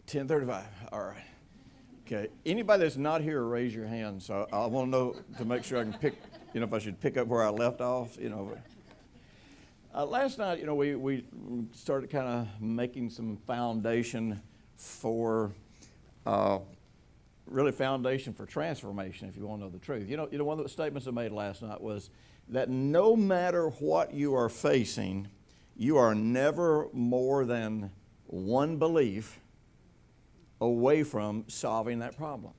10:35. All right. Okay. Anybody that's not here, raise your hand. So I want to know to make sure I can pick. If I should pick up where I left off. Last night, we started kind of making some foundation for, really foundation for transformation. If you want to know the truth, one of the statements I made last night was that no matter what you are facing, you are never more than one belief away from solving that problem.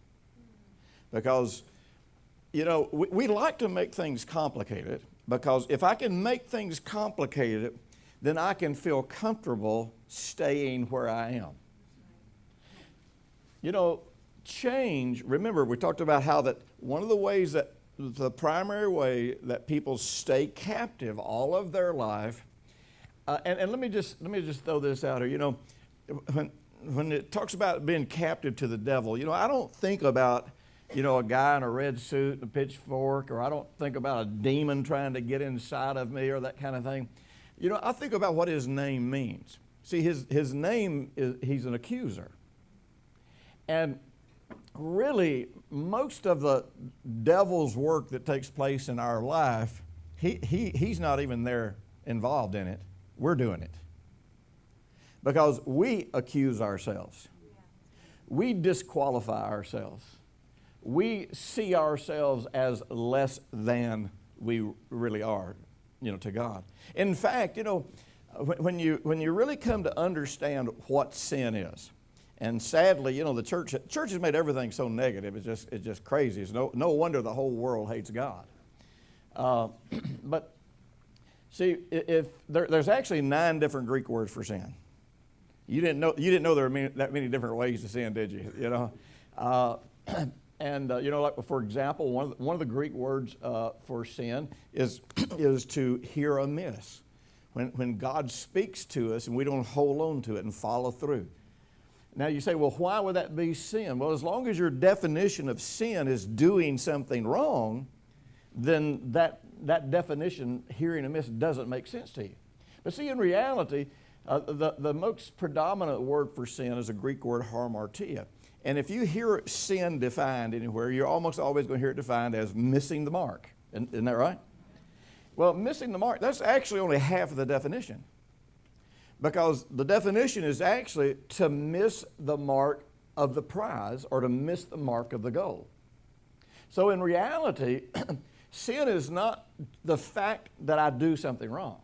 Because, we like to make things complicated, because if I can make things complicated, then I can feel comfortable staying where I am. Change, remember we talked about how that one of the ways that the primary way that people stay captive all of their life, and let me just throw this out here. When it talks about being captive to the devil, I don't think about, a guy in a red suit and a pitchfork, or I don't think about a demon trying to get inside of me or that kind of thing. I think about what his name means. See, his name is, he's an accuser. And really, most of the devil's work that takes place in our life, he's not even there involved in it. We're doing it. Because we accuse ourselves. We disqualify ourselves. We see ourselves as less than we really are, to God. In fact, when you really come to understand what sin is, and sadly, the church has made everything so negative. It's just crazy. It's no wonder the whole world hates God. But see, if there's actually 9 different Greek words for sin. You didn't know there were that many different ways to sin, did you? Like for example, one of the Greek words for sin is to hear amiss. When God speaks to us and we don't hold on to it and follow through. Now you say, well, why would that be sin? Well, as long as your definition of sin is doing something wrong, then that definition, hearing amiss, doesn't make sense to you. But see, in reality, the most predominant word for sin is a Greek word, hamartia. And if you hear sin defined anywhere, you're almost always going to hear it defined as missing the mark. Isn't that right? Well, missing the mark, that's actually only half of the definition. Because the definition is actually to miss the mark of the prize or to miss the mark of the goal. So in reality, sin is not the fact that I do something wrong.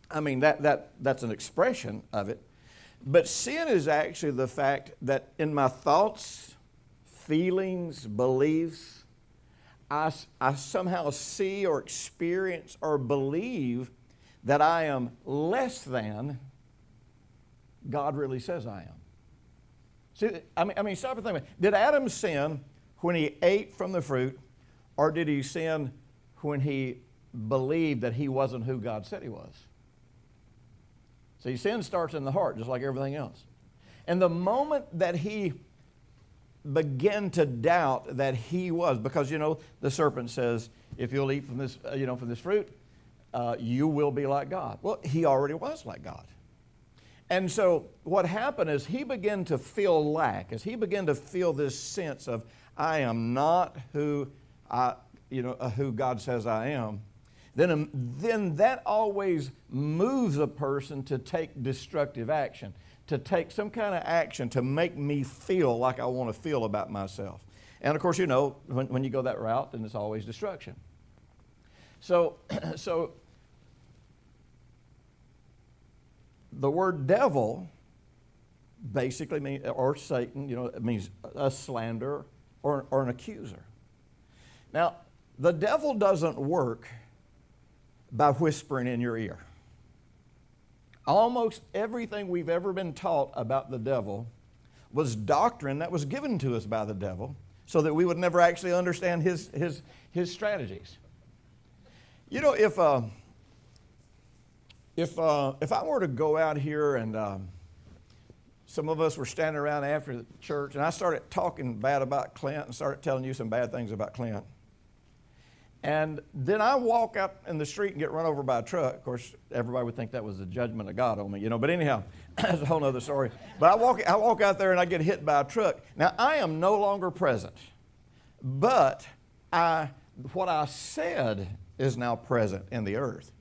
I mean, that's an expression of it. But sin is actually the fact that in my thoughts, feelings, beliefs, I somehow see or experience or believe that I am less than God really says I am. See, I mean, stop and think about it. Did Adam sin when he ate from the fruit, or did he sin when he believed that he wasn't who God said he was? See, sin starts in the heart, just like everything else. And the moment that he began to doubt that he was, because, the serpent says, if you'll eat from this, from this fruit, you will be like God. Well, he already was like God. And so what happened is he began to feel lack, as he began to feel this sense of, I am not who God says I am. Then that always moves a person to take destructive action, to take some kind of action to make me feel like I want to feel about myself. And of course, when you go that route, then it's always destruction. So the word devil basically means, or Satan, it means a slanderer or an accuser. Now, the devil doesn't work by whispering in your ear. Almost everything we've ever been taught about the devil was doctrine that was given to us by the devil so that we would never actually understand his strategies. If I were to go out here and some of us were standing around after the church and I started talking bad about Clint and started telling you some bad things about Clint, And then I walk out in the street and get run over by a truck. Of course, everybody would think that was the judgment of God on me, But anyhow, that's a whole other story. But I walk out there and I get hit by a truck. Now, I am no longer present. But what I said is now present in the earth.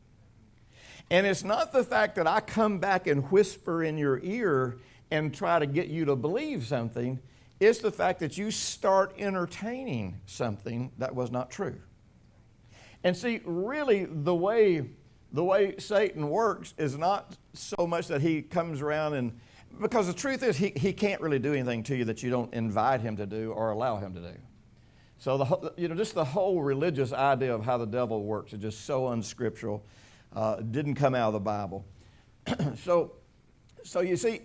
And it's not the fact that I come back and whisper in your ear and try to get you to believe something. It's the fact that you start entertaining something that was not true. And see, really, the way Satan works is not so much that he comes around and, because the truth is he can't really do anything to you that you don't invite him to do or allow him to do. So just the whole religious idea of how the devil works is just so unscriptural. Didn't come out of the Bible. So you see,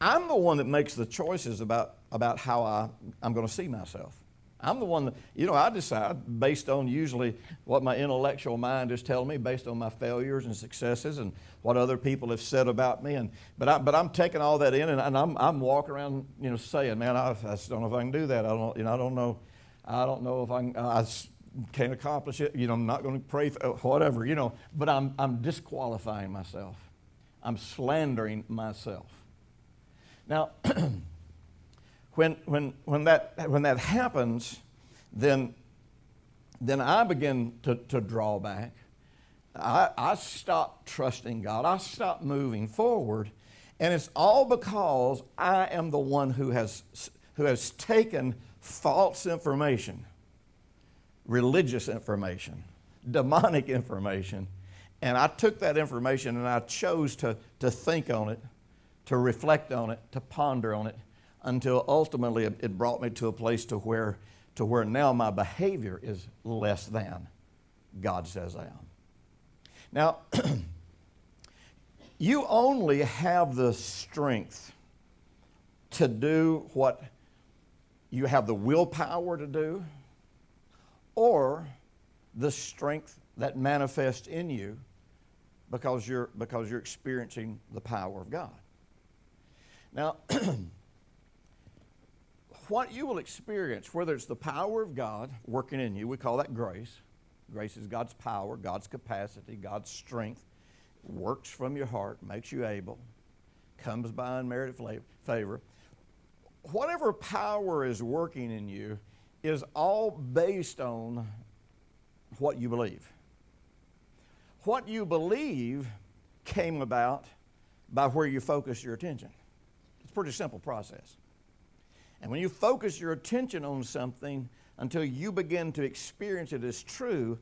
I'm the one that makes the choices about how I'm going to see myself. I'm the one that, I decide based on usually what my intellectual mind is telling me, based on my failures and successes and what other people have said about me. But I'm taking all that in, and I'm walking around, saying, man, I just don't know if I can do that. I don't know if I can't accomplish it. I'm not going to pray for whatever, But I'm disqualifying myself. I'm slandering myself. Now, when that happens, then I begin to draw back. I stop trusting God. I stop moving forward, and it's all because I am the one who has taken false information, religious information, demonic information, and I took that information and I chose to think on it, to reflect on it, to ponder on it, until ultimately it brought me to a place to where now my behavior is less than God says I am. Now, you only have the strength to do what you have the willpower to do, or the strength that manifests in you because you're experiencing the power of God. Now, what you will experience, whether it's the power of God working in you, we call that grace. Grace is God's power, God's capacity, God's strength. Works from your heart, makes you able, comes by unmerited favor. Whatever power is working in you is all based on what you believe. What you believe came about by where you focus your attention. It's a pretty simple process. And when you focus your attention on something until you begin to experience it as true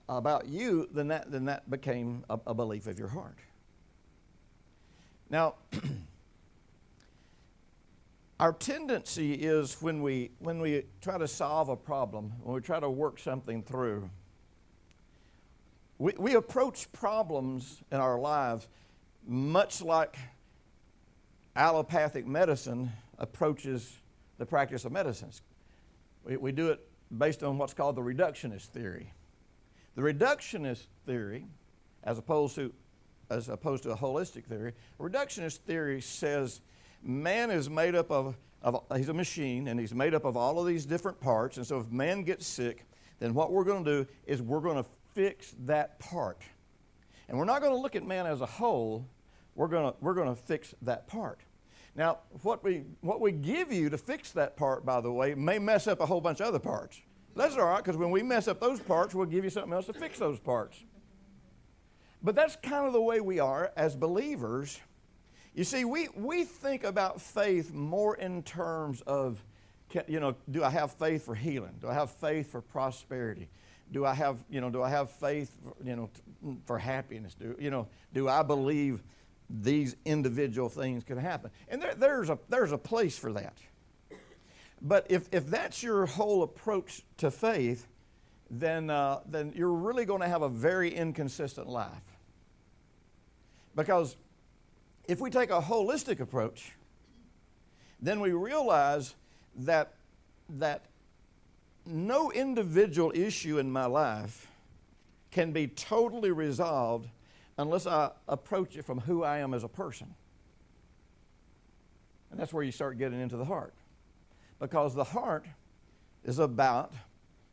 about you, then that became a belief of your heart. Now, our tendency is when we try to solve a problem, when we try to work something through, we approach problems in our lives much like allopathic medicine approaches the practice of medicines. We do it based on what's called the reductionist theory. The reductionist theory, as opposed to a holistic theory, reductionist theory says man is made up of he's a machine, and he's made up of all of these different parts. And so if man gets sick, then what we're going to do is we're going to fix that part. And we're not going to look at man as a whole. We're going to fix that part. Now, what we give you to fix that part, by the way, may mess up a whole bunch of other parts. That's all right, because when we mess up those parts, we'll give you something else to fix those parts. But that's kind of the way we are as believers. You see, we think about faith more in terms of, do I have faith for healing? Do I have faith for prosperity? Do I have faith, for happiness? Do I believe these individual things can happen? And there's a place for that. But if that's your whole approach to faith, then you're really going to have a very inconsistent life. Because if we take a holistic approach, then we realize that no individual issue in my life can be totally resolved unless I approach it from who I am as a person. And that's where you start getting into the heart. Because the heart is about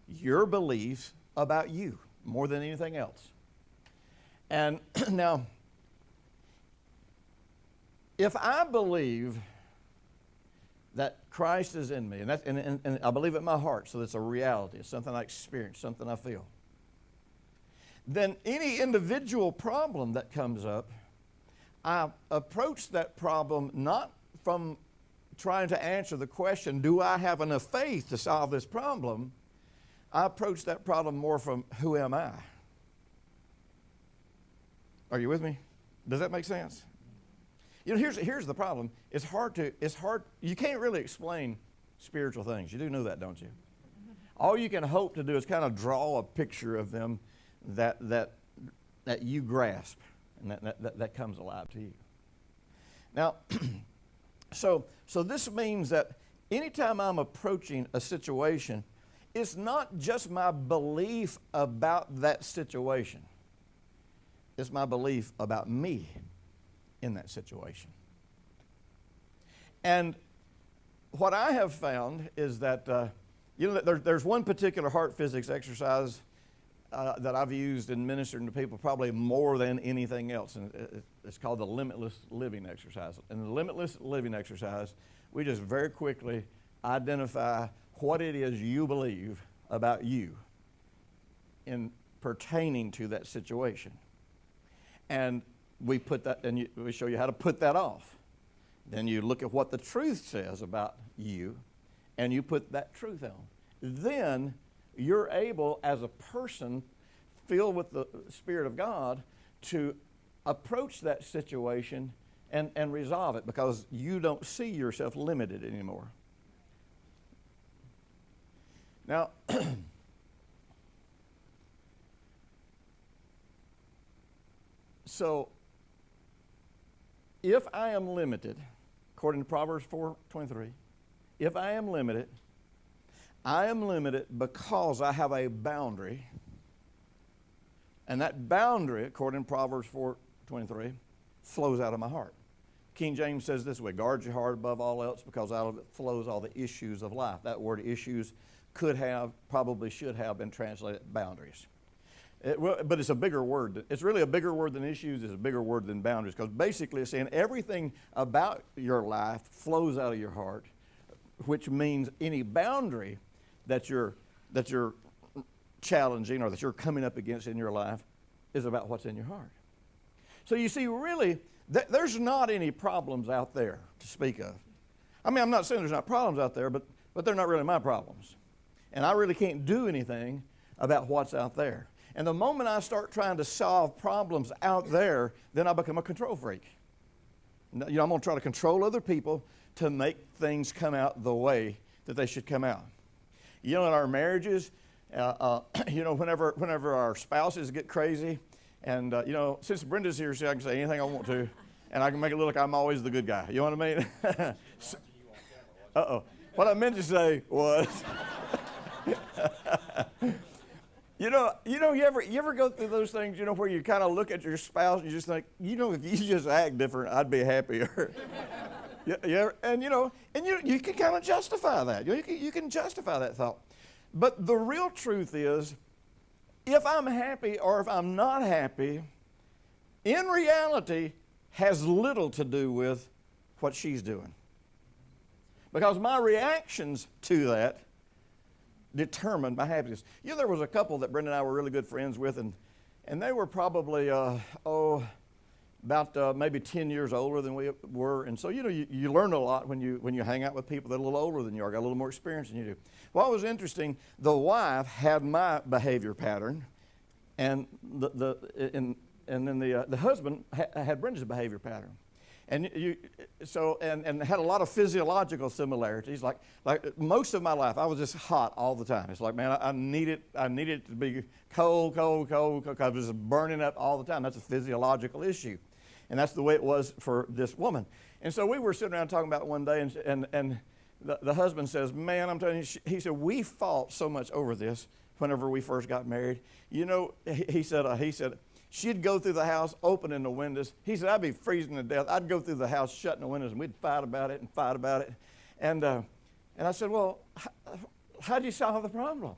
your beliefs about you more than anything else. And now, if I believe that Christ is in me, and I believe it in my heart, so it's a reality, it's something I experience, something I feel, then any individual problem that comes up, I approach that problem not from trying to answer the question, do I have enough faith to solve this problem? I approach that problem more from, who am I? Are you with me? Does that make sense? You know, here's the problem. It's hard. You can't really explain spiritual things. You do know that, don't you? All you can hope to do is kind of draw a picture of them that you grasp and that comes alive to you. Now, so this means that anytime I'm approaching a situation, it's not just my belief about that situation. It's my belief about me in that situation. And what I have found is that, there's one particular heart physics exercise that I've used in ministering to people probably more than anything else. And it's called the Limitless living exercise. And the Limitless living exercise, we just very quickly identify what it is you believe about you in pertaining to that situation. And we put that, and we show you how to put that off. Then you look at what the truth says about you, and you put that truth on. Then you're able, as a person filled with the Spirit of God, to approach that situation and resolve it, because you don't see yourself limited anymore. Now, so if I am limited, according to Proverbs 4:23, if I am limited because I have a boundary, and that boundary, according to Proverbs 4:23, flows out of my heart. King James says this way, guard your heart above all else, because out of it flows all the issues of life. That word issues could have, probably should have been translated boundaries. But it's a bigger word. It's really a bigger word than issues. It's a bigger word than boundaries, because basically it's saying everything about your life flows out of your heart, which means any boundary that you're challenging or that you're coming up against in your life is about what's in your heart. So you see, really, there's not any problems out there to speak of. I mean, I'm not saying there's not problems out there, but they're not really my problems. And I really can't do anything about what's out there. And the moment I start trying to solve problems out there, then I become a control freak. I'm going to try to control other people to make things come out the way that they should come out. In our marriages, whenever our spouses get crazy, and, since Brenda's here, I can say anything I want to, and I can make it look like I'm always the good guy. You know what I mean? Uh-oh. What I meant to say was... You ever go through those things, where you kind of look at your spouse and you just think, if you just act different, I'd be happier. And you can kind of justify that. You can justify that thought. But the real truth is, if I'm happy or if I'm not happy, in reality, has little to do with what she's doing. Because my reactions to that determine my happiness. There was a couple that Brenda and I were really good friends with, and they were probably, about maybe 10 years older than we were. And so, you learn a lot when you hang out with people that are a little older than you are, got a little more experience than you do. What was interesting, the wife had my behavior pattern, and then the husband had Brenda's behavior pattern. And and had a lot of physiological similarities. Like most of my life, I was just hot all the time. It's like, man, I need it to be cold, because I was burning up all the time. That's a physiological issue. And that's the way it was for this woman. And so we were sitting around talking about it one day, and the husband says, man, I'm telling you, he said, we fought so much over this whenever we first got married. He said, she'd go through the house opening the windows. He said, I'd be freezing to death. I'd go through the house shutting the windows, and we'd fight about it. And I said, well, how do you solve the problem?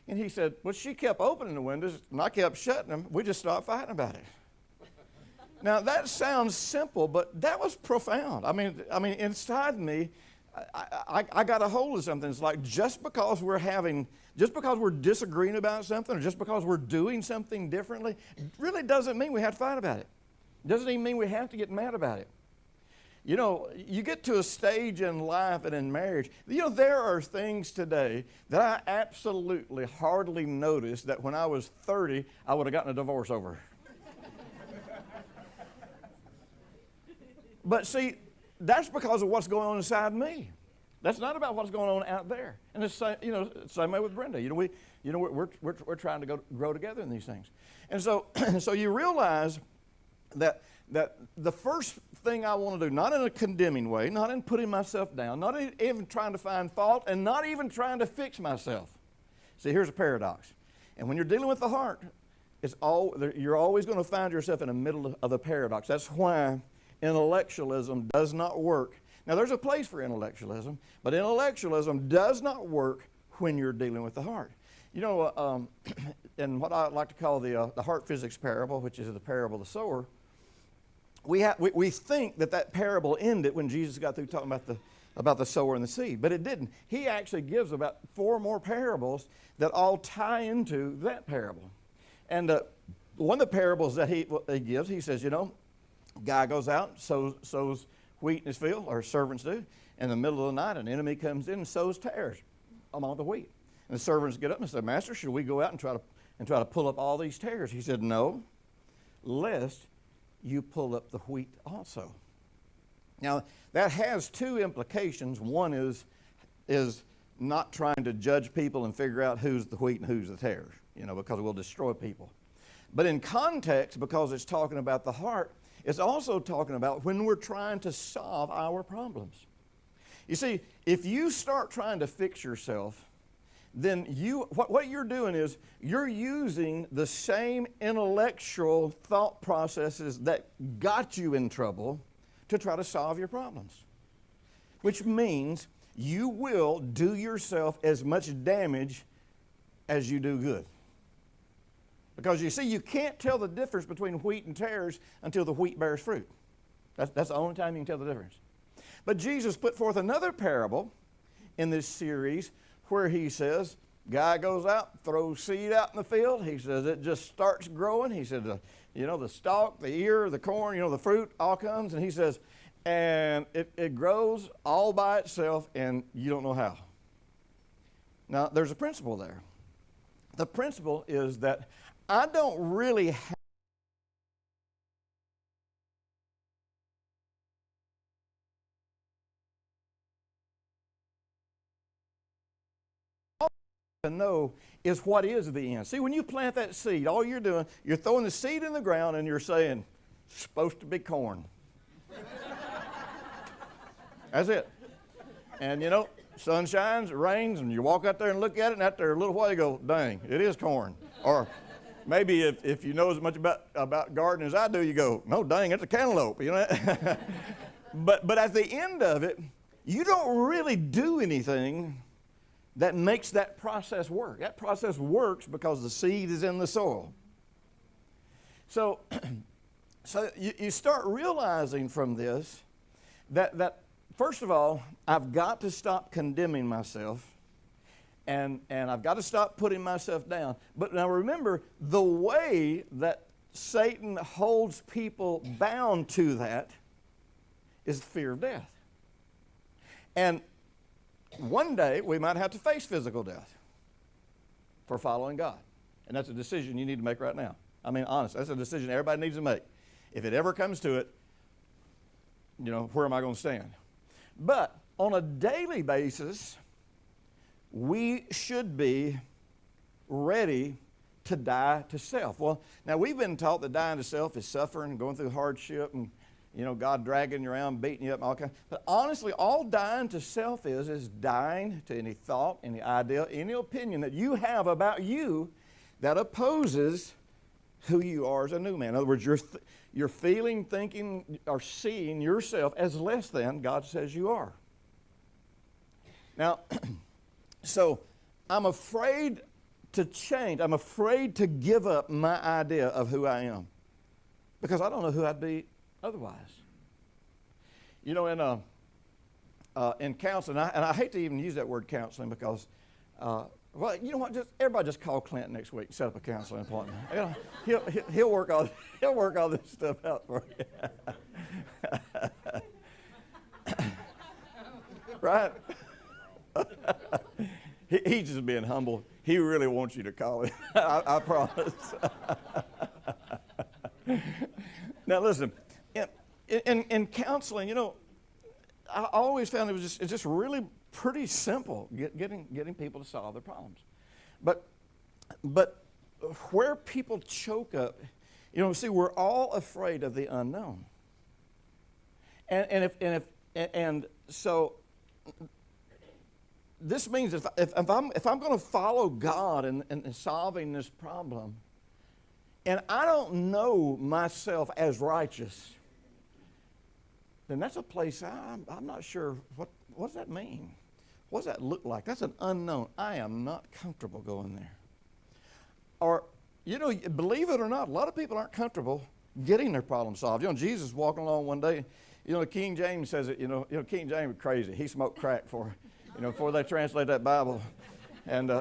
And he said, well, she kept opening the windows, and I kept shutting them. We just stopped fighting about it. Now, that sounds simple, but that was profound. I mean, inside me, I got a hold of something. It's like just because we're disagreeing about something, or just because we're doing something differently, really doesn't mean we have to fight about it. Doesn't even mean we have to get mad about it. You know, you get to a stage in life and in marriage, you know, there are things today that I absolutely hardly noticed that when I was 30, I would have gotten a divorce over. But see, that's because of what's going on inside me. That's not about what's going on out there. And it's same way with Brenda. We're trying to grow together in these things. And so so you realize that the first thing I want to do, not in a condemning way, not in putting myself down, not even trying to find fault, and not even trying to fix myself. See, here's a paradox. And when you're dealing with the heart, you're always going to find yourself in the middle of a paradox. That's why intellectualism does not work. Now, there's a place for intellectualism, but intellectualism does not work when you're dealing with the heart. You know, in what I like to call the heart physics parable, which is the parable of the sower, we think that parable ended when Jesus got through talking about the sower and the seed, but it didn't. He actually gives about 4 more parables that all tie into that parable. And one of the parables that he gives, he says, you know, guy goes out, sows wheat in his field, or servants do. In the middle of the night, an enemy comes in and sows tares among the wheat. And the servants get up and say, Master, should we go out and try to pull up all these tares? He said, no, lest you pull up the wheat also. Now, that has 2 implications. One is not trying to judge people and figure out who's the wheat and who's the tares, you know, because it will destroy people. But in context, because it's talking about the heart, it's also talking about when we're trying to solve our problems. You see, if you start trying to fix yourself, then what you're doing is you're using the same intellectual thought processes that got you in trouble to try to solve your problems. Which means you will do yourself as much damage as you do good. Because you see, you can't tell the difference between wheat and tares until the wheat bears fruit. That's the only time you can tell the difference. But Jesus put forth another parable in this series where he says, guy goes out, throws seed out in the field. He says it just starts growing. He said, the stalk, the ear, the corn, the fruit all comes. And he says, and it grows all by itself, and you don't know how. Now, there's a principle there. The principle is that I don't really have to know is what is the end. See, when you plant that seed, all you're doing, you're throwing the seed in the ground and you're saying, it's supposed to be corn. That's it. And sun shines, it rains, and you walk out there and look at it, and after a little while you go, dang, it is corn. Or maybe if you know as much about gardening as I do, you go, no, dang, it's a cantaloupe, But at the end of it, you don't really do anything that makes that process work. That process works because the seed is in the soil. So you start realizing from this that first of all, I've got to stop condemning myself, and I've got to stop putting myself down. But now remember, the way that Satan holds people bound to that is the fear of death. And one day, we might have to face physical death for following God. And that's a decision you need to make right now. I mean, honest, that's a decision everybody needs to make. If it ever comes to it, where am I going to stand? But on a daily basis, we should be ready to die to self. Well, now we've been taught that dying to self is suffering, going through hardship, and God dragging you around, beating you up, and all kinds. But honestly, all dying to self is dying to any thought, any idea, any opinion that you have about you that opposes who you are as a new man. In other words, you're feeling, thinking, or seeing yourself as less than God says you are. Now, so I'm afraid to change. I'm afraid to give up my idea of who I am because I don't know who I'd be otherwise. You know, in counseling, and I hate to even use that word counseling because, well, you know what? Everybody just call Clint next week and set up a counseling appointment. You know, he'll work all this stuff out for you. Right? He's just being humble. He really wants you to call him. I promise. Now listen, in counseling, you know, I always found it's just really pretty simple getting people to solve their problems. But where people choke up, you know, see, we're all afraid of the unknown. And so this means if I'm going to follow God in solving this problem, and I don't know myself as righteous, then that's a place I'm not sure what does that mean? What does that look like? That's an unknown. I am not comfortable going there. Or, you know, believe it or not, a lot of people aren't comfortable getting their problem solved. You know, Jesus walking along one day, you know, King James says it, you know, King James is crazy. He smoked crack before they translate that Bible. And,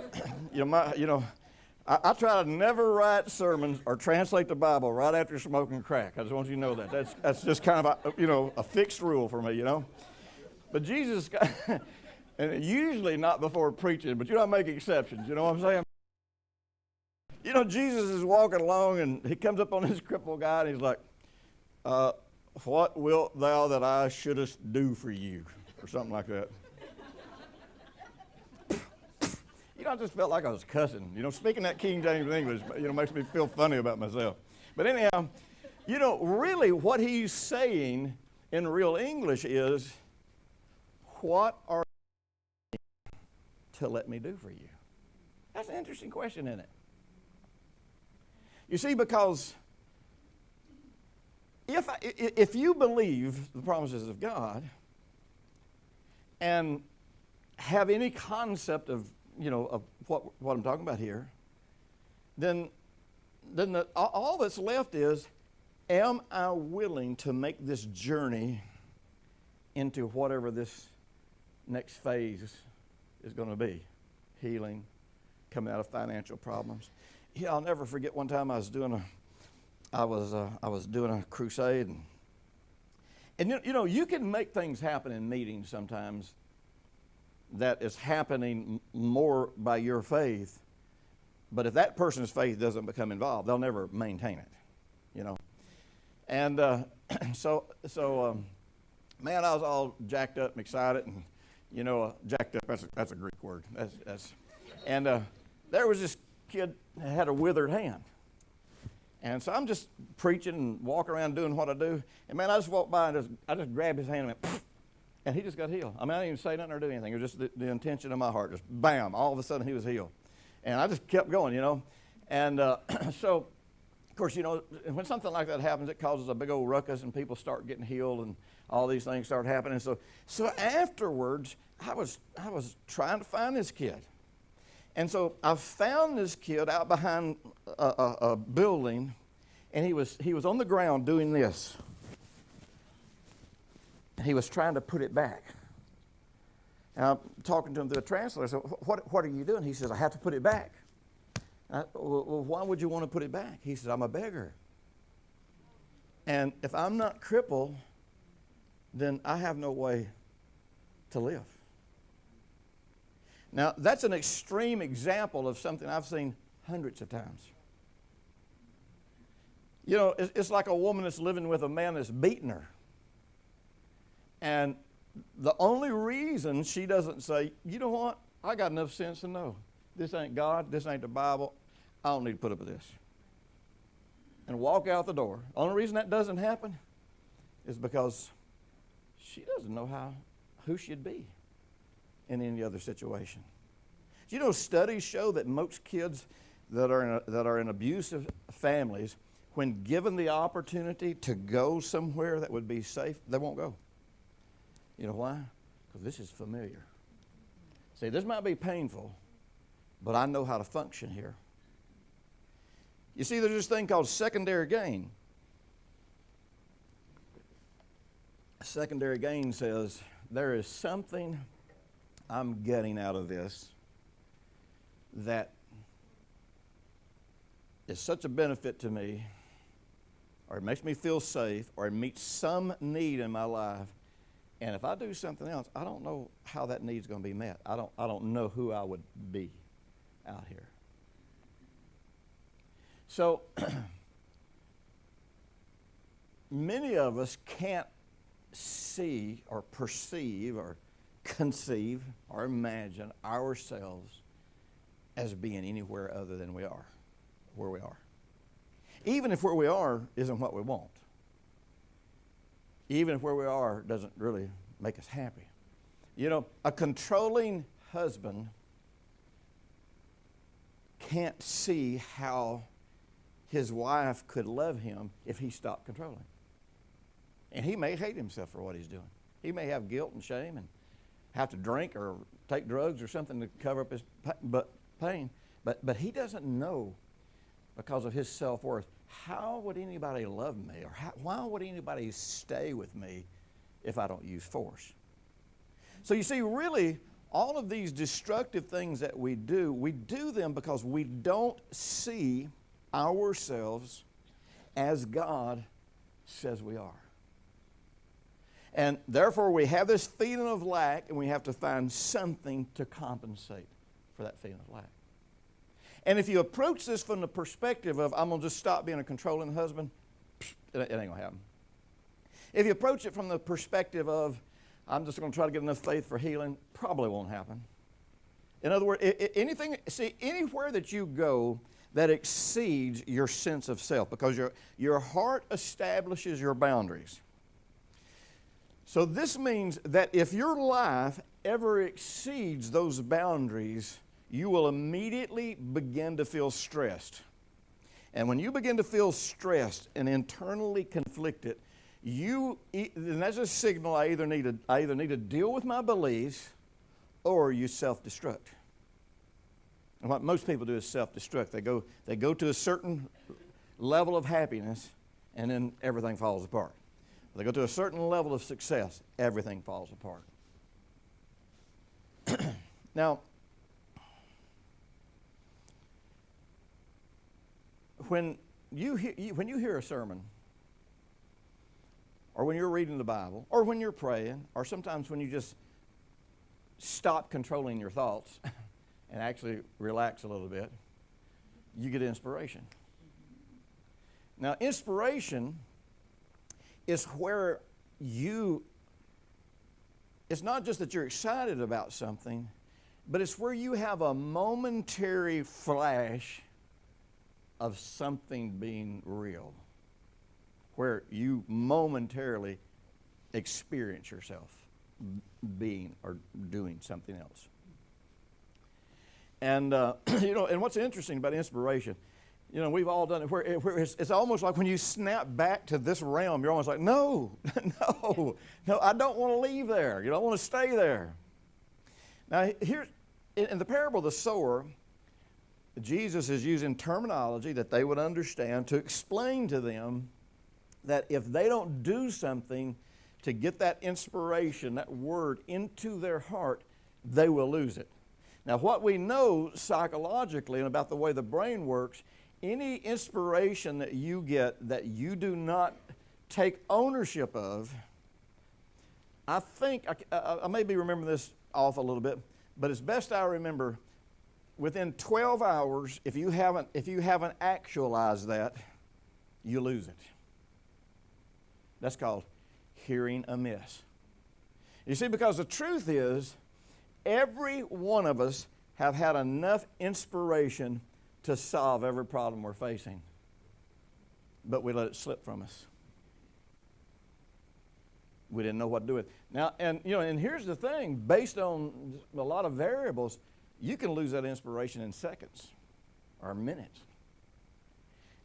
I try to never write sermons or translate the Bible right after smoking crack. I just want you to know that. That's just kind of a fixed rule for me, you know. But Jesus, and usually not before preaching, but you don't make exceptions, you know what I'm saying? You know, Jesus is walking along and he comes up on this crippled guy and he's like, what wilt thou that I shouldest do for you? Or something like that. You know, I just felt like I was cussing. You know, speaking that King James English, you know, makes me feel funny about myself. But anyhow, you know, really what he's saying in real English is, what are you to let me do for you? That's an interesting question, isn't it? You see, because if you believe the promises of God and have any concept of, you know, of what I'm talking about here, then all that's left is, am I willing to make this journey into whatever this next phase is going to be? Healing, coming out of financial problems. Yeah, I'll never forget one time I was doing a crusade, and you know, you can make things happen in meetings sometimes that is happening more by your faith, but if that person's faith doesn't become involved, they'll never maintain it, you know. And so man, I was all jacked up and excited, and you know, jacked up, that's a Greek word. And there was this kid that had a withered hand. And so I'm just preaching and walking around doing what I do, and man, I just walked by and I just grabbed his hand and went, pfft, and he just got healed. I mean, I didn't even say nothing or do anything. It was just the intention of my heart. Just bam, all of a sudden he was healed. And I just kept going, you know. And so, of course, you know, when something like that happens, it causes a big old ruckus and people start getting healed and all these things start happening. So afterwards, I was trying to find this kid. And so I found this kid out behind a building, and he was on the ground doing this. He was trying to put it back. And I'm talking to him through a translator. I said, what are you doing? He says, I have to put it back. Well, why would you want to put it back? He says, I'm a beggar. And if I'm not crippled, then I have no way to live. Now, that's an extreme example of something I've seen hundreds of times. You know, it's like a woman that's living with a man that's beating her. And the only reason she doesn't say, you know what, I got enough sense to know this ain't God, this ain't the Bible, I don't need to put up with this, and walk out the door. The only reason that doesn't happen is because she doesn't know who she'd be in any other situation. Do you know studies show that most kids that are in abusive families, when given the opportunity to go somewhere that would be safe, they won't go. You know why? Because this is familiar. See, this might be painful, but I know how to function here. You see, there's this thing called secondary gain. Secondary gain says, there is something I'm getting out of this that is such a benefit to me, or it makes me feel safe, or it meets some need in my life. And if I do something else, I don't know how that need's going to be met. I don't know who I would be out here. So many of us can't see or perceive or conceive or imagine ourselves as being anywhere other than we are, where we are. Even if where we are isn't what we want. Even if where we are doesn't really make us happy. You know, a controlling husband can't see how his wife could love him if he stopped controlling. And he may hate himself for what he's doing. He may have guilt and shame and have to drink or take drugs or something to cover up his pain. But he doesn't know, because of his self-worth, how would anybody love me, or why would anybody stay with me if I don't use force? So you see, really, all of these destructive things that we do them because we don't see ourselves as God says we are. And therefore, we have this feeling of lack, and we have to find something to compensate for that feeling of lack. And if you approach this from the perspective of, I'm going to just stop being a controlling husband, it ain't going to happen. If you approach it from the perspective of, I'm just going to try to get enough faith for healing, probably won't happen. In other words, anywhere that you go that exceeds your sense of self, because your heart establishes your boundaries. So this means that if your life ever exceeds those boundaries, you will immediately begin to feel stressed. And when you begin to feel stressed and internally conflicted, and that's a signal I either need to deal with my beliefs, or you self-destruct. And what most people do is self-destruct. They go to a certain level of happiness, and then everything falls apart. They go to a certain level of success, everything falls apart. Now, when you hear a sermon, or when you're reading the Bible, or when you're praying, or sometimes when you just stop controlling your thoughts and actually relax a little bit, you get inspiration. Now, inspiration is where it's not just that you're excited about something, but it's where you have a momentary flash of something being real, where you momentarily experience yourself being or doing something else. And, and what's interesting about inspiration, we've all done it, where it's almost like when you snap back to this realm, you're almost like, no, I don't want to leave there. I want to stay there. Now, here, in the parable of the sower, Jesus is using terminology that they would understand to explain to them that if they don't do something to get that inspiration, that word into their heart, they will lose it. Now, what we know psychologically and about the way the brain works, any inspiration that you get that you do not take ownership of, I think, I may be remembering this off a little bit, but as best I remember, within 12 hours, if you haven't actualized that, you lose it. That's called hearing amiss. You see, because the truth is, every one of us have had enough inspiration to solve every problem we're facing, but we let it slip from us. We didn't know what to do with it. Now, and here's the thing, based on a lot of variables, you can lose that inspiration in seconds or minutes.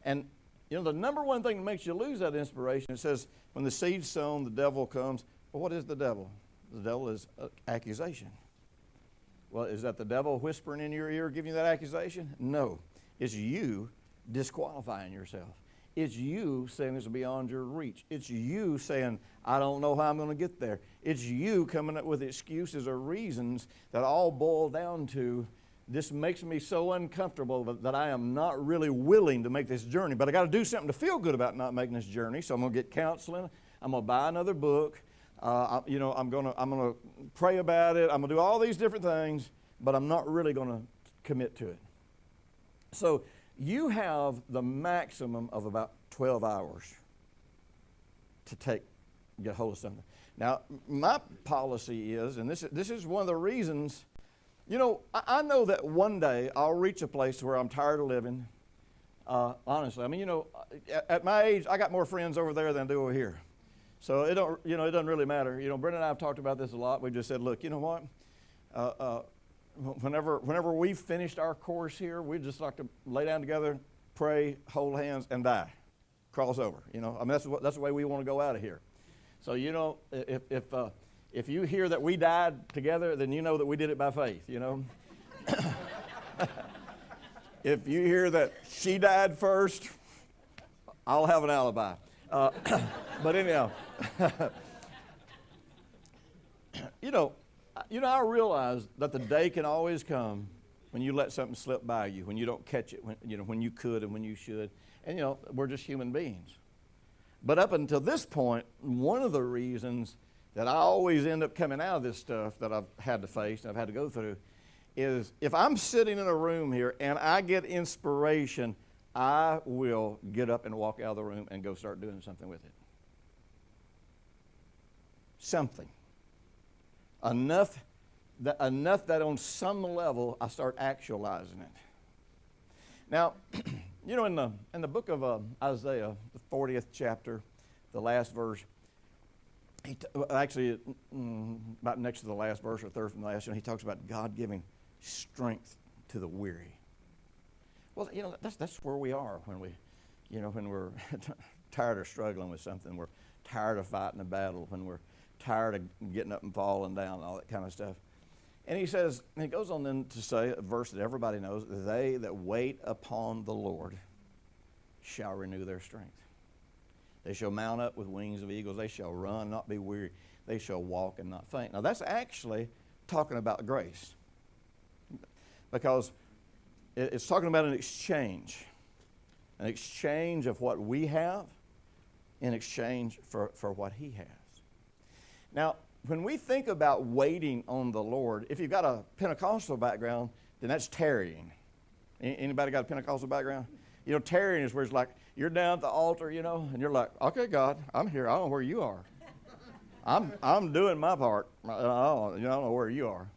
And the number one thing that makes you lose that inspiration, it says, when the seed's sown, the devil comes. Well, what is the devil? The devil is accusation. Well, is that the devil whispering in your ear giving you that accusation? No. It's you disqualifying yourself. It's you saying it's beyond your reach. It's you saying, I don't know how I'm going to get there. It's you coming up with excuses or reasons that all boil down to, this makes me so uncomfortable that I am not really willing to make this journey. But I got to do something to feel good about not making this journey. So I'm going to get counseling. I'm going to buy another book. I'm going to pray about it. I'm going to do all these different things, but I'm not really going to commit to it. So you have the maximum of about 12 hours to get hold of something. Now, my policy is, and this is one of the reasons, I know that one day I'll reach a place where I'm tired of living. Honestly, at my age, I got more friends over there than I do over here. So it doesn't really matter. Brenda and I have talked about this a lot. We just said, look, you know what? Whenever we've finished our course here, we just like to lay down together, pray, hold hands, and die. Cross over. That's the way we want to go out of here. So if you hear that we died together, then you know that we did it by faith. If you hear that she died first, I'll have an alibi. But anyhow, I realize that the day can always come when you let something slip by you, when you don't catch it, when you could and when you should. And, we're just human beings. But up until this point, one of the reasons that I always end up coming out of this stuff that I've had to face and I've had to go through is if I'm sitting in a room here and I get inspiration, I will get up and walk out of the room and go start doing something with it. Something. Enough that on some level I start actualizing it. Now, in the book of Isaiah, the 40th chapter, the last verse, about next to the last verse or third from the last, he talks about God giving strength to the weary. Well, that's where we are when we're tired of struggling with something. We're tired of fighting a battle. When we're tired of getting up and falling down and all that kind of stuff. And he goes on then to say a verse that everybody knows, they that wait upon the Lord shall renew their strength. They shall mount up with wings of eagles. They shall run, not be weary. They shall walk and not faint. Now that's actually talking about grace, because it's talking about an exchange of what we have in exchange for what he has. Now, when we think about waiting on the Lord, if you've got a Pentecostal background, then that's tarrying. Anybody got a Pentecostal background? Tarrying is where it's like you're down at the altar, and you're like, okay, God, I'm here. I don't know where you are. I'm doing my part. I don't know where you are.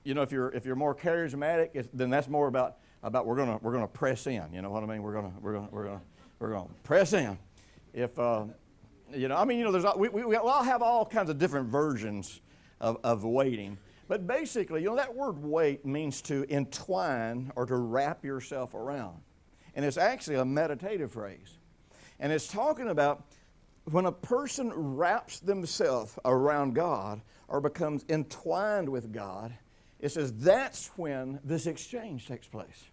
If you're more charismatic, then that's more about we're gonna press in. You know what I mean? We're gonna press in. If we all have all kinds of different versions of waiting. But basically, that word wait means to entwine or to wrap yourself around. And it's actually a meditative phrase. And it's talking about when a person wraps themselves around God or becomes entwined with God, it says that's when this exchange takes place.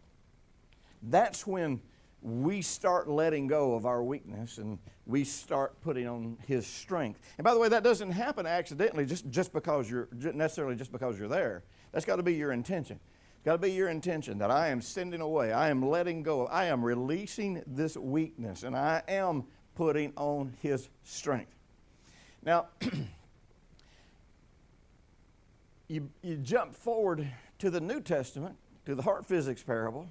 That's when we start letting go of our weakness and we start putting on his strength. And by the way, that doesn't happen accidentally just because you're there. That's got to be your intention. It's got to be your intention that I am sending away. I am letting go. I am releasing this weakness and I am putting on his strength. Now, you jump forward to the New Testament, to the heart physics parable,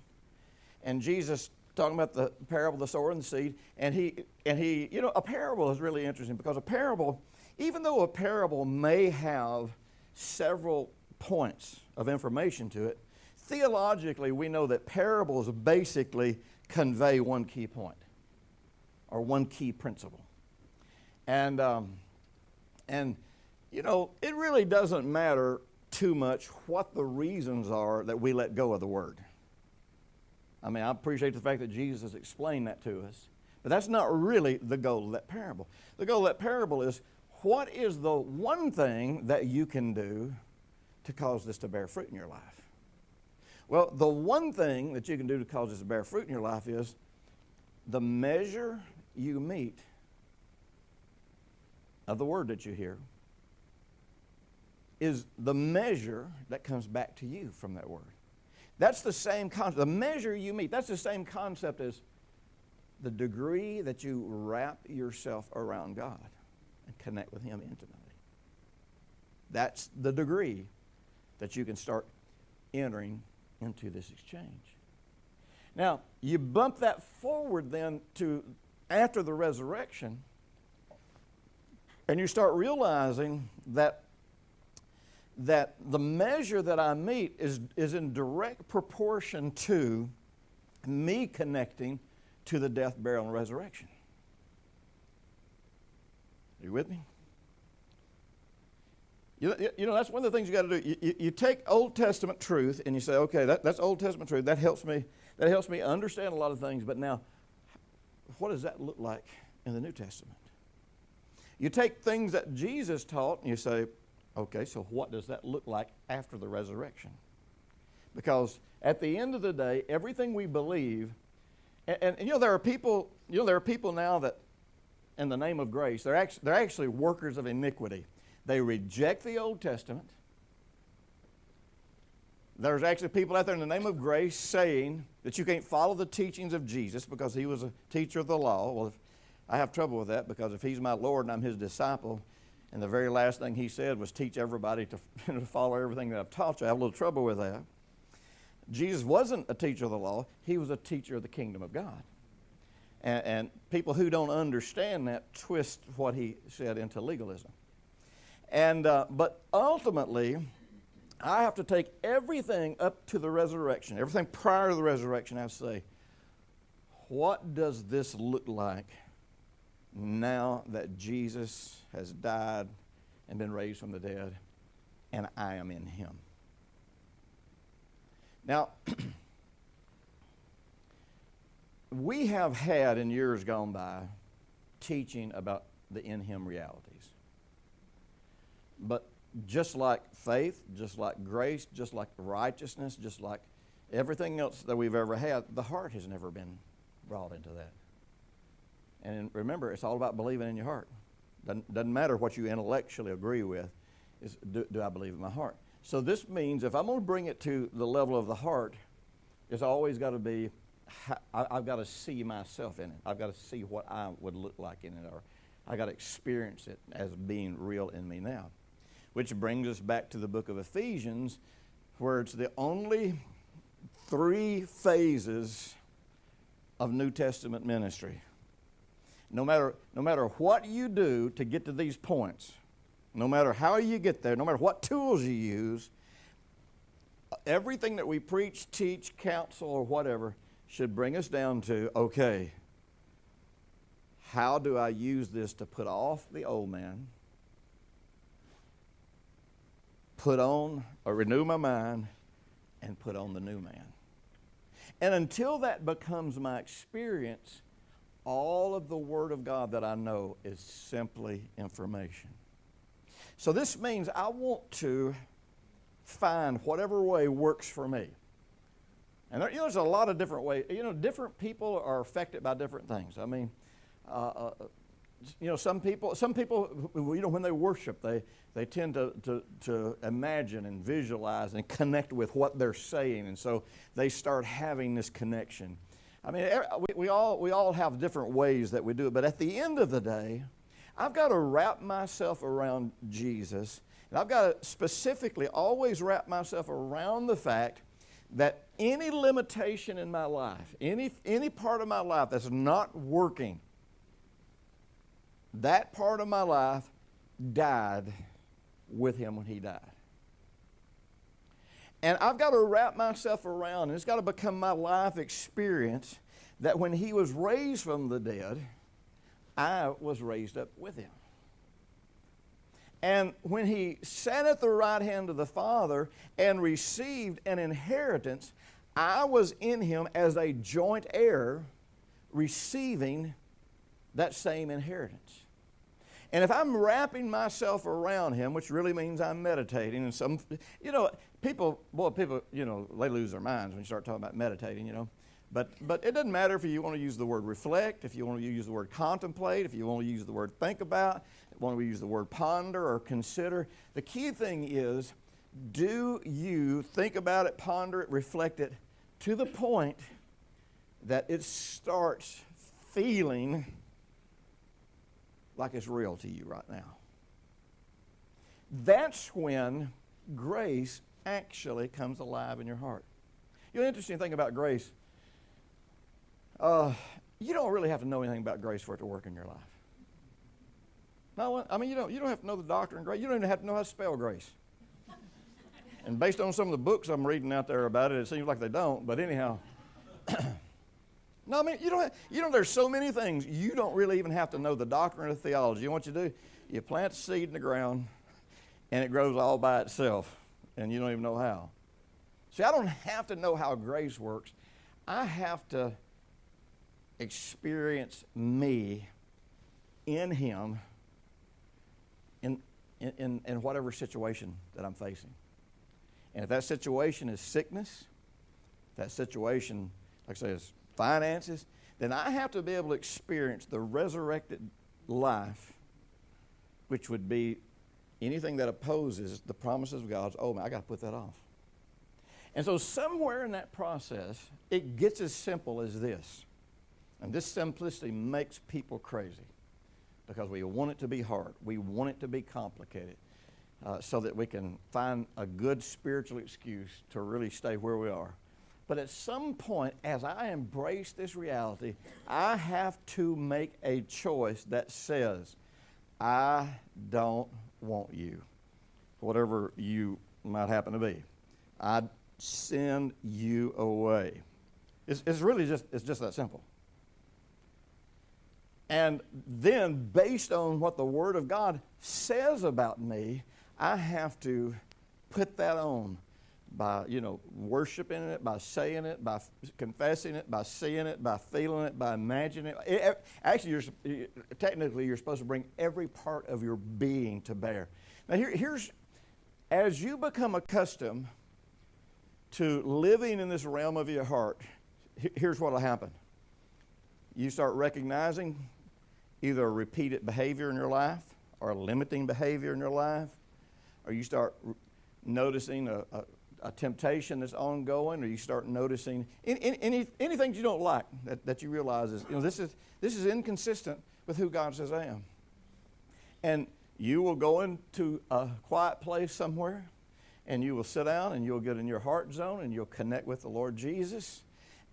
and Jesus talking about the parable of the sower and the seed, and he, a parable is really interesting because a parable, even though a parable may have several points of information to it, theologically we know that parables basically convey one key point or one key principle. And it really doesn't matter too much what the reasons are that we let go of the word. I appreciate the fact that Jesus explained that to us, but that's not really the goal of that parable. The goal of that parable is, what is the one thing that you can do to cause this to bear fruit in your life? Well, the one thing that you can do to cause this to bear fruit in your life is the measure you meet of the word that you hear is the measure that comes back to you from that word. That's the same concept. The measure you meet, that's the same concept as the degree that you wrap yourself around God and connect with Him intimately. That's the degree that you can start entering into this exchange. Now, you bump that forward then to after the resurrection, and you start realizing that the measure that I meet is in direct proportion to me connecting to the death, burial, and resurrection. Are you with me? You know, that's one of the things you got to do. You take Old Testament truth and you say, okay, that's Old Testament truth. That helps me understand a lot of things. But now, what does that look like in the New Testament? You take things that Jesus taught and you say, okay, so what does that look like after the resurrection? Because at the end of the day, everything we believe, and you know, there are people now that, in the name of grace, they're actually workers of iniquity. They reject the Old Testament. There's actually people out there in the name of grace saying that you can't follow the teachings of Jesus because He was a teacher of the law. Well, I have trouble with that, because if He's my Lord and I'm His disciple, and the very last thing He said was teach everybody to follow everything that I've taught you, I have a little trouble with that. Jesus wasn't a teacher of the law. He was a teacher of the kingdom of God. And people who don't understand that twist what He said into legalism. But ultimately, I have to take everything up to the resurrection, everything prior to the resurrection. I have to say, what does this look like now that Jesus has died and been raised from the dead, and I am in Him? Now, we have had in years gone by teaching about the in Him realities. But just like faith, just like grace, just like righteousness, just like everything else that we've ever had, the heart has never been brought into that. And remember, it's all about believing in your heart. Doesn't matter what you intellectually agree with. Do I believe in my heart? So this means if I'm going to bring it to the level of the heart, it's always got to be, I've got to see myself in it. I've got to see what I would look like in it, or I've got to experience it as being real in me now. Which brings us back to the book of Ephesians, where it's the only 3 phases of New Testament ministry. No matter what you do to get to these points, no matter how you get there, no matter what tools you use, everything that we preach, teach, counsel, or whatever should bring us down to, okay, how do I use this to put off the old man, put on or renew my mind, and put on the new man? And until that becomes my experience, all of the Word of God that I know is simply information. So this means I want to find whatever way works for me. And there's a lot of different ways. Different people are affected by different things. I mean, some people, when they worship, they tend to imagine and visualize and connect with what they're saying, and so they start having this connection. I mean, we all have different ways that we do it, but at the end of the day, I've got to wrap myself around Jesus, and I've got to specifically always wrap myself around the fact that any limitation in my life, any part of my life that's not working, that part of my life died with Him when He died. And I've got to wrap myself around, and it's got to become my life experience, that when He was raised from the dead, I was raised up with Him. And when He sat at the right hand of the Father and received an inheritance, I was in Him as a joint heir receiving that same inheritance. And if I'm wrapping myself around him, which really means I'm meditating, and some, people, they lose their minds when you start talking about meditating, But it doesn't matter if you want to use the word reflect, if you want to use the word contemplate, if you want to use the word think about, if you want to use the word ponder or consider. The key thing is, do you think about it, ponder it, reflect it, to the point that it starts feeling like it's real to you right now? That's when grace actually comes alive in your heart. The interesting thing about grace, you don't really have to know anything about grace for it to work in your life. No, you don't have to know the doctrine of grace. You don't even have to know how to spell grace. And based on some of the books I'm reading out there about it, it seems like they don't. But anyhow, no, there's so many things. You don't really even have to know the doctrine of theology. You know what you do? You plant a seed in the ground, and it grows all by itself, and you don't even know how. See, I don't have to know how grace works. I have to experience me in him in whatever situation that I'm facing. And if that situation is sickness, if that situation, like I say, is finances, then I have to be able to experience the resurrected life, which would be anything that opposes the promises of God. Oh, man, I got to put that off. And so somewhere in that process, it gets as simple as this. And this simplicity makes people crazy because we want it to be hard. We want it to be complicated so that we can find a good spiritual excuse to really stay where we are. But at some point, as I embrace this reality, I have to make a choice that says, I don't want you, whatever you might happen to be. I send you away. It's just that simple. And then, based on what the Word of God says about me, I have to put that on by, worshiping it, by saying it, by confessing it, by seeing it, by feeling it, by imagining it. Actually, technically, you're supposed to bring every part of your being to bear. Now, here's, as you become accustomed to living in this realm of your heart, here's what will happen. You start recognizing either a repeated behavior in your life or a limiting behavior in your life, or you start noticing a temptation that's ongoing, or you start noticing anything you don't like that you realize is, this is inconsistent with who God says I am. And you will go into a quiet place somewhere, and you will sit down, and you'll get in your heart zone, and you'll connect with the Lord Jesus,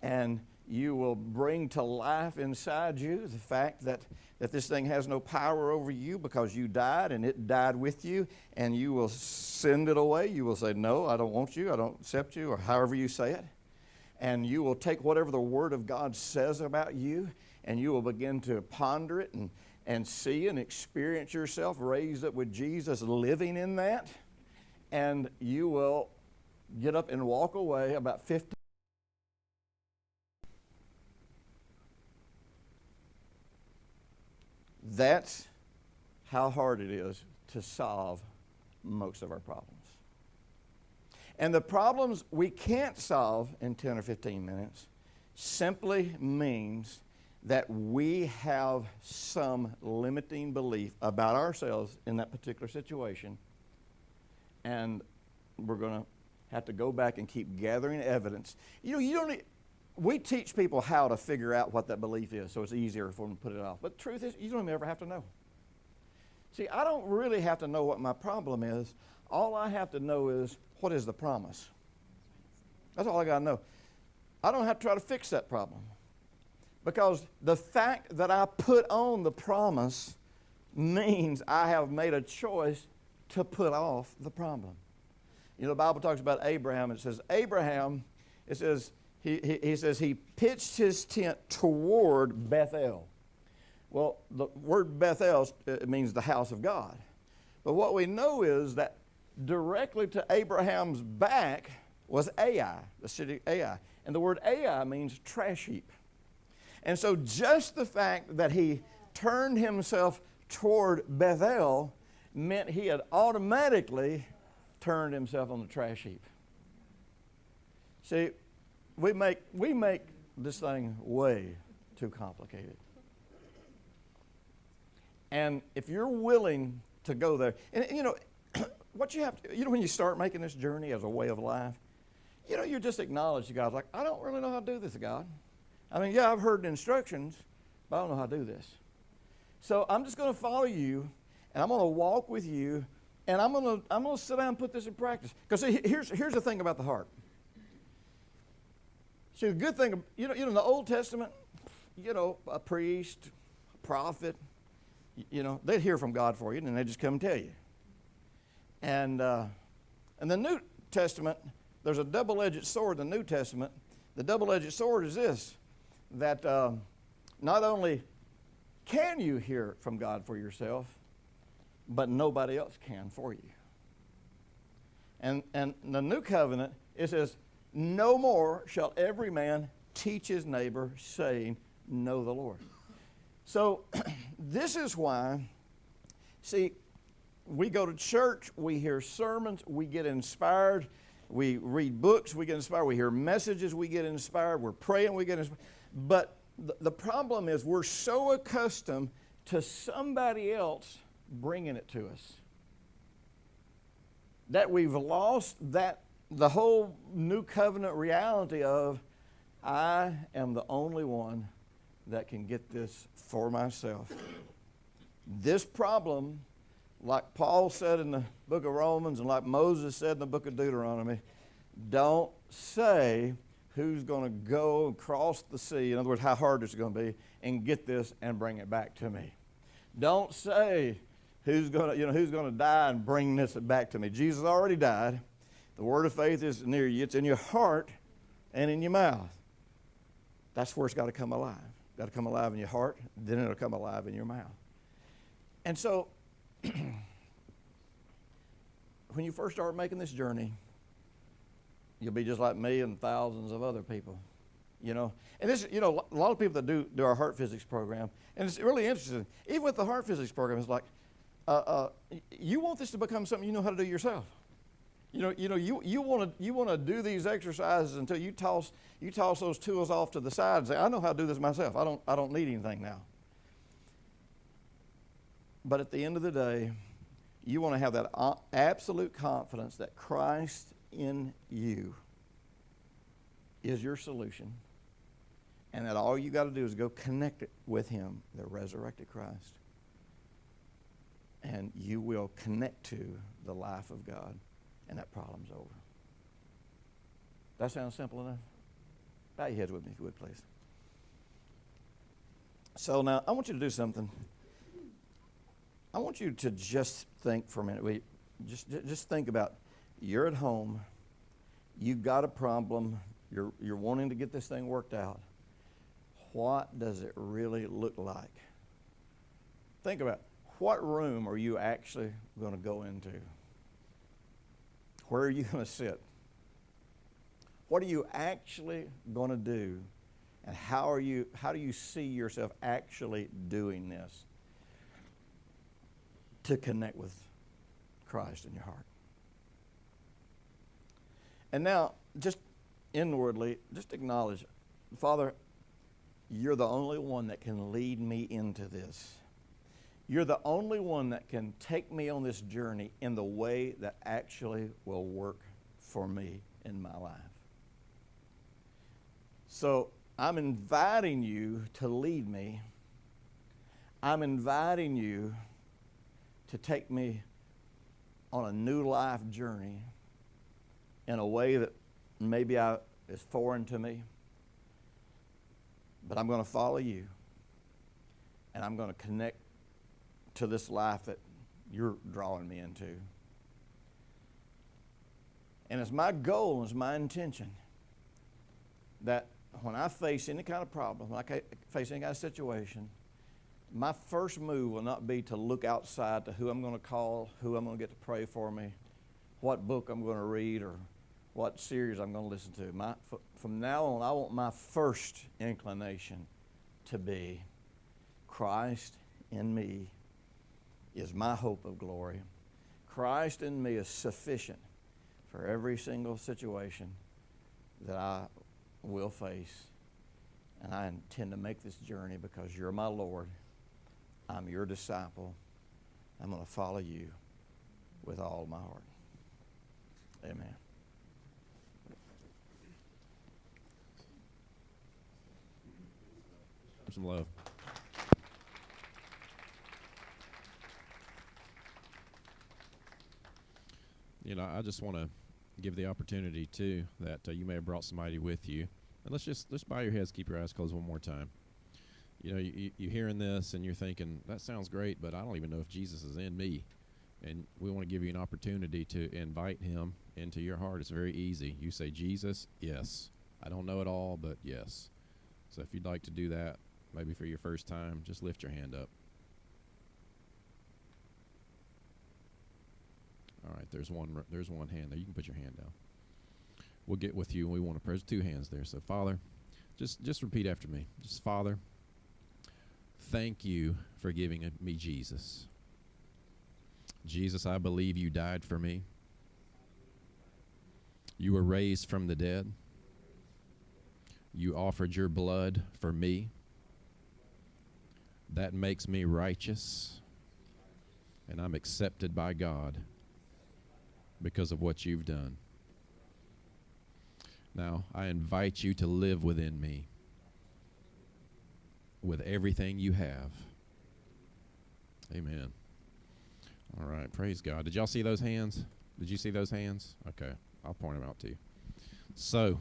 and you will bring to life inside you the fact that this thing has no power over you because you died and it died with you, and you will send it away. You will say, no, I don't want you, I don't accept you, or however you say it. And you will take whatever the Word of God says about you, and you will begin to ponder it and see and experience yourself raised up with Jesus, living in that. And you will get up and walk away about 50. That's how hard it is to solve most of our problems. And the problems we can't solve in 10 or 15 minutes simply means that we have some limiting belief about ourselves in that particular situation. And we're going to have to go back and keep gathering evidence. We teach people how to figure out what that belief is, so it's easier for them to put it off. But the truth is, you don't ever have to know. See, I don't really have to know what my problem is. All I have to know is, what is the promise? That's all I got to know. I don't have to try to fix that problem. Because the fact that I put on the promise means I have made a choice to put off the problem. The Bible talks about Abraham. It says, He says he pitched his tent toward Bethel. Well, the word Bethel means the house of God. But what we know is that directly to Abraham's back was Ai, the city Ai. And the word Ai means trash heap. And so just the fact that he turned himself toward Bethel meant he had automatically turned himself on the trash heap. See, we make this thing way too complicated. And if you're willing to go there, and you know, what you have to, you know, when you start making this journey as a way of life, you know, you just acknowledge to God, like, I don't really know how to do this, God. I mean, yeah, I've heard the instructions, but I don't know how to do this. So I'm just going to follow you, and I'm going to walk with you, and I'm going to sit down and put this in practice. Because here's the thing about the heart. See, the good thing, you know, in the Old Testament, you know, a priest, a prophet, you know, they'd hear from God for you, and then they'd just come and tell you. And in the New Testament, there's a double-edged sword in the New Testament. The double-edged sword is this, that not only can you hear from God for yourself, but nobody else can for you. And the New Covenant, it says, no more shall every man teach his neighbor, saying, know the Lord. So this is why, see, we go to church, we hear sermons, we get inspired, we read books, we get inspired, we hear messages, we get inspired, we're praying, we get inspired. But the problem is we're so accustomed to somebody else bringing it to us that we've lost the whole New Covenant reality of, I am the only one that can get this for myself. This problem, like Paul said in the book of Romans and like Moses said in the book of Deuteronomy, don't say who's going to go and cross the sea, in other words, how hard it's going to be, and get this and bring it back to me. Don't say who's going to die and bring this back to me. Jesus already died. The word of faith is near you. It's in your heart and in your mouth. That's where it's got to come alive. It's got to come alive in your heart, then it'll come alive in your mouth. And so, when you first start making this journey, you'll be just like me and thousands of other people, you know. And this, you know, a lot of people that do our heart physics program, and it's really interesting. Even with the heart physics program, it's like, you want this to become something you know how to do yourself. You want to do these exercises until you toss those tools off to the side and say, I know how to do this myself. I don't need anything now. But at the end of the day, you want to have that absolute confidence that Christ in you is your solution, and that all you got to do is go connect it with Him, the resurrected Christ, and you will connect to the life of God, and that problem's over. That sounds simple enough? Bow your heads with me, if you would, please. So now, I want you to do something. I want you to just think for a minute. Just think about, you're at home, you got a problem, you're wanting to get this thing worked out. What does it really look like? Think about, what room are you actually going to go into? Where are you going to sit? What are you actually going to do? And how do you see yourself actually doing this to connect with Christ in your heart? And now, just inwardly, just acknowledge, Father, you're the only one that can lead me into this. You're the only one that can take me on this journey in the way that actually will work for me in my life. So I'm inviting you to lead me. I'm inviting you to take me on a new life journey in a way that maybe is foreign to me. But I'm going to follow you, and I'm going to connect to this life that you're drawing me into. And it's my goal and it's my intention that when I face any kind of problem, when I face any kind of situation, my first move will not be to look outside to who I'm going to call, who I'm going to get to pray for me, what book I'm going to read, or what series I'm going to listen to. From now on, I want my first inclination to be Christ in me, is my hope of glory. Christ in me is sufficient for every single situation that I will face. And I intend to make this journey because you're my Lord. I'm your disciple. I'm going to follow you with all my heart. Amen. Some love. You know, I just want to give the opportunity too that you may have brought somebody with you, and let's bow your heads, keep your eyes closed one more time. You know, you're hearing this and you're thinking that sounds great, but I don't even know if Jesus is in me. And we want to give you an opportunity to invite him into your heart. It's very easy. You say, Jesus, yes. I don't know it all, but yes. So if you'd like to do that, maybe for your first time, just lift your hand up. All right, there's one hand there. You can put your hand down. We'll get with you, and we want to pray. There's two hands there. So, Father, just repeat after me. Just, Father, thank you for giving me Jesus. Jesus, I believe you died for me. You were raised from the dead. You offered your blood for me. That makes me righteous, and I'm accepted by God because of what you've done. Now, I invite you to live within me with everything you have. Amen. All right, praise God. Did y'all see those hands? Did you see those hands? Okay, I'll point them out to you. So,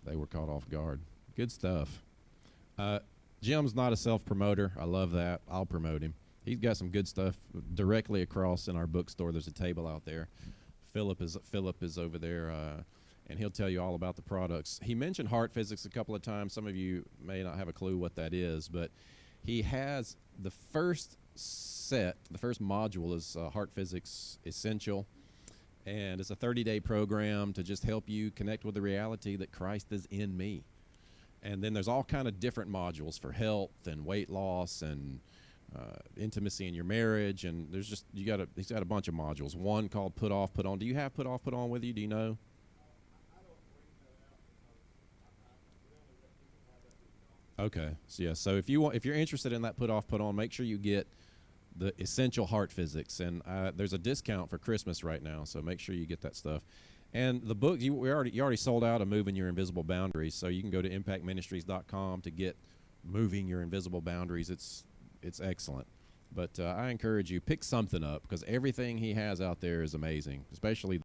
they were caught off guard. Good stuff. Jim's not a self-promoter. I love that. I'll promote him. He's got some good stuff directly across in our bookstore. There's a table out there. Philip is over there, and he'll tell you all about the products. He mentioned heart physics a couple of times. Some of you may not have a clue what that is, but he has the first module is Heart Physics Essential, and it's a 30-day program to just help you connect with the reality that Christ is in me. And then there's all kind of different modules for health and weight loss and intimacy in your marriage, and he's got a bunch of modules. One called Put Off, Put On. Do you have Put Off, Put On with you? Do you know? Okay, so yeah. So if you're interested in that Put Off, Put On, make sure you get the Essential Heart Physics, and there's a discount for Christmas right now, so make sure you get that stuff. And the book, you already sold out of Moving Your Invisible Boundaries, so you can go to impactministries.com to get Moving Your Invisible Boundaries. It's excellent. But I encourage you, pick something up, because everything he has out there is amazing, especially